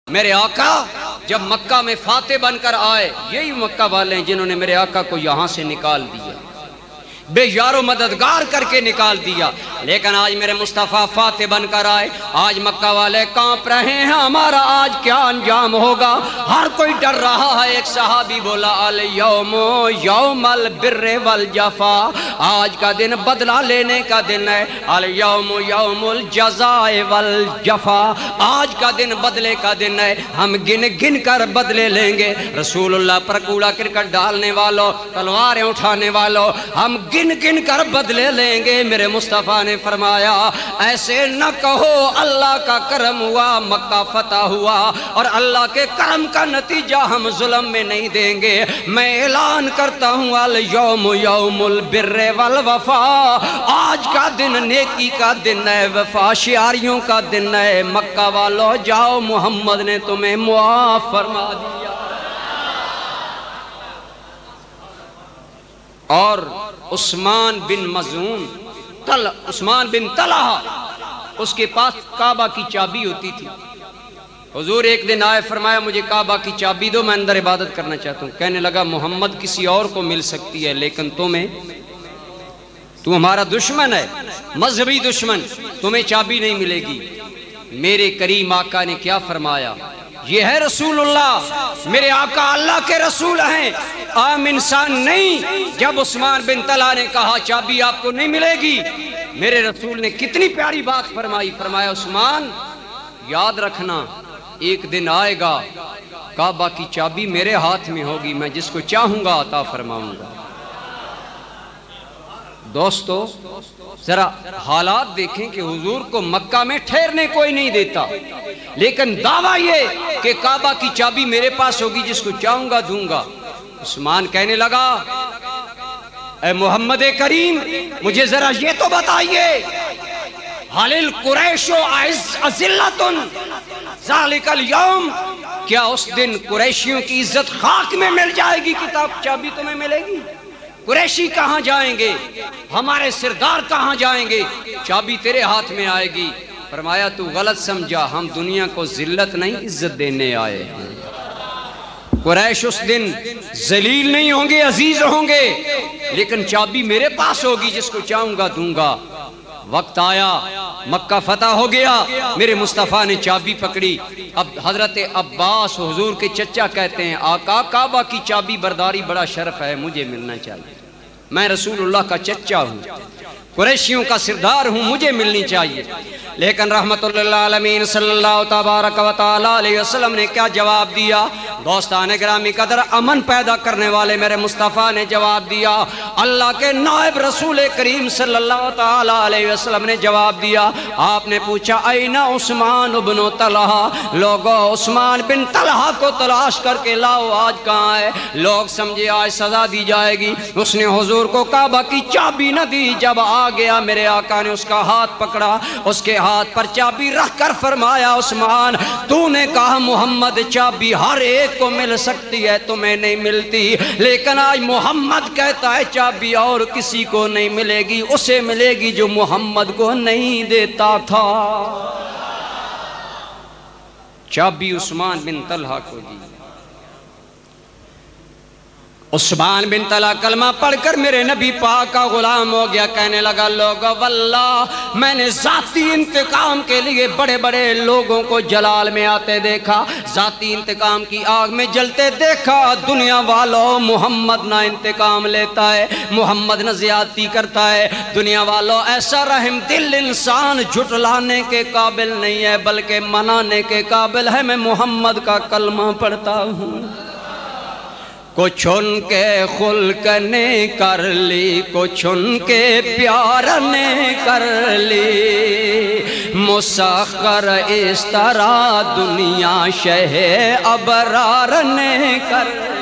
میرے آقا جب مکہ میں فاتح بن کر آئے، یہی مکہ والے ہیں جنہوں نے میرے آقا کو یہاں سے نکال دیا، بے یار و مددگار کر کے نکال دیا، لیکن آج میرے مصطفیٰ فاتح بن کر آئے۔ آج مکہ والے کانپ رہے ہیں ہمارا آج کیا انجام ہوگا، ہر کوئی ڈر رہا ہے۔ ایک صحابی بولا الیوم یوم البر والجفا، آج کا دن بدلہ لینے کا دن ہے، الیوم یوم الجزاء والجفا، آج کا دن بدلے کا دن ہے، ہم گن گن کر بدلے لیں گے۔ رسول اللہ پر کوڑا کرکٹ ڈالنے والوں، تلواریں اٹھانے والوں، ہم گن گن کر بدلے لیں گے۔ میرے مصطفیٰ نے فرمایا ایسے نہ کہو، اللہ کا کرم ہوا، مکہ فتح ہوا، اور اللہ کے کرم کا نتیجہ ہم ظلم میں نہیں دیں گے۔ میں اعلان کرتا ہوں الیوم یوم البر والوفا، آج کا دن نیکی کا دن ہے، وفا شیاریوں کا دن ہے۔ مکہ والو جاؤ، محمد نے تمہیں معاف فرما دیا۔ اور عثمان بن مظعون، عثمان بن طلحہ، اس کے پاس کعبہ کی چابی ہوتی تھی۔ حضور ایک دن آئے، فرمایا مجھے کعبہ کی چابی دو، میں اندر عبادت کرنا چاہتا ہوں۔ کہنے لگا محمد کسی اور کو مل سکتی ہے، لیکن تمہیں، تو ہمارا دشمن ہے، مذہبی دشمن، تمہیں چابی نہیں ملے گی۔ میرے کریم آقا نے کیا فرمایا، یہ ہے رسول اللہ، میرے آقا اللہ کے رسول ہیں، عام انسان نہیں۔ جب عثمان بن طلحہ نے کہا چابی آپ کو نہیں ملے گی، میرے رسول نے کتنی پیاری بات فرمائی، فرمایا عثمان یاد رکھنا ایک دن آئے گا کعبہ کی چابی میرے ہاتھ میں ہوگی، میں جس کو چاہوں گا عطا فرماؤں گا۔ دوستو ذرا حالات دیکھیں کہ حضور کو مکہ میں ٹھہرنے کوئی نہیں دیتا، لیکن دعویٰ یہ کہ کعبہ کی چابی میرے پاس ہوگی، جس کو چاہوں گا دوں گا۔ عثمان کہنے لگا اے محمد کریم مجھے ذرا یہ تو بتائیے، حل القریش اذلۃ ذالک الیوم، کیا اس دن قریشیوں کی عزت خاک میں مل جائے گی، کتاب چابی تمہیں ملے گی؟ قریشی کہاں جائیں گے، ہمارے سردار کہاں جائیں گے، چابی تیرے ہاتھ میں آئے گی۔ فرمایا تو غلط سمجھا، ہم دنیا کو ذلت نہیں عزت دینے آئے ہیں۔ قریش اس دن ذلیل نہیں ہوں گے، عزیز ہوں گے، لیکن چابی میرے پاس ہوگی، جس کو چاہوں گا دوں گا۔ وقت آیا، مکہ فتح ہو گیا، میرے مصطفیٰ نے چابی پکڑی۔ اب حضرت عباس حضور کے چچا کہتے ہیں آقا کعبہ کی چابی برداری بڑا شرف ہے، مجھے ملنا چاہیے، میں رسول اللہ کا چچا ہوں، قریشیوں کا سردار ہوں، مجھے ملنی چاہیے۔ لیکن رحمت اللہ عالمین صلی اللہ تبارک و تعالی علیہ وسلم نے کیا جواب دیا؟ دوستان گرامی قدر، امن پیدا کرنے والے میرے مصطفیٰ نے جواب دیا، اللہ کے نائب رسول کریم صلی اللہ تعالی علیہ وسلم نے جواب دیا۔ آپ نے پوچھا این عثمان بن طلحہ، لوگو عثمان بن طلحہ کو تلاش کر کے لاؤ، آج کہاں ہے؟ لوگ سمجھے آج سزا دی جائے گی، اس نے حضور کو کعبہ کی چابی نہ دی۔ جب آ گیا میرے آقا نے اس کا ہاتھ پکڑا، اس کے ہاتھ پر چابی رکھ کر فرمایا عثمان تو نے کہا محمد چابی ہر ایک کو مل سکتی ہے، تمہیں نہیں ملتی، لیکن آج محمد کہتا ہے چابی اور کسی کو نہیں ملے گی، اسے ملے گی جو محمد کو نہیں دیتا تھا۔ چابی عثمان بن طلحہ کو دی۔ عثمان بن طلحہ کلمہ پڑھ کر میرے نبی پاک کا غلام ہو گیا۔ کہنے لگا لوگو واللہ میں نے ذاتی انتقام کے لیے بڑے بڑے لوگوں کو جلال میں آتے دیکھا، ذاتی انتقام کی آگ میں جلتے دیکھا، دنیا والوں محمد نہ انتقام لیتا ہے، محمد نہ زیادتی کرتا ہے، دنیا والوں ایسا رحم دل انسان جھٹلانے کے قابل نہیں ہے بلکہ منانے کے قابل ہے۔ میں محمد کا کلمہ پڑھتا ہوں، کچھ ان کے خلق نے کر لی، کچھ ان کے پیار نے کر لی، مسخر اس طرح دنیا شہ ابرار نے کر لی۔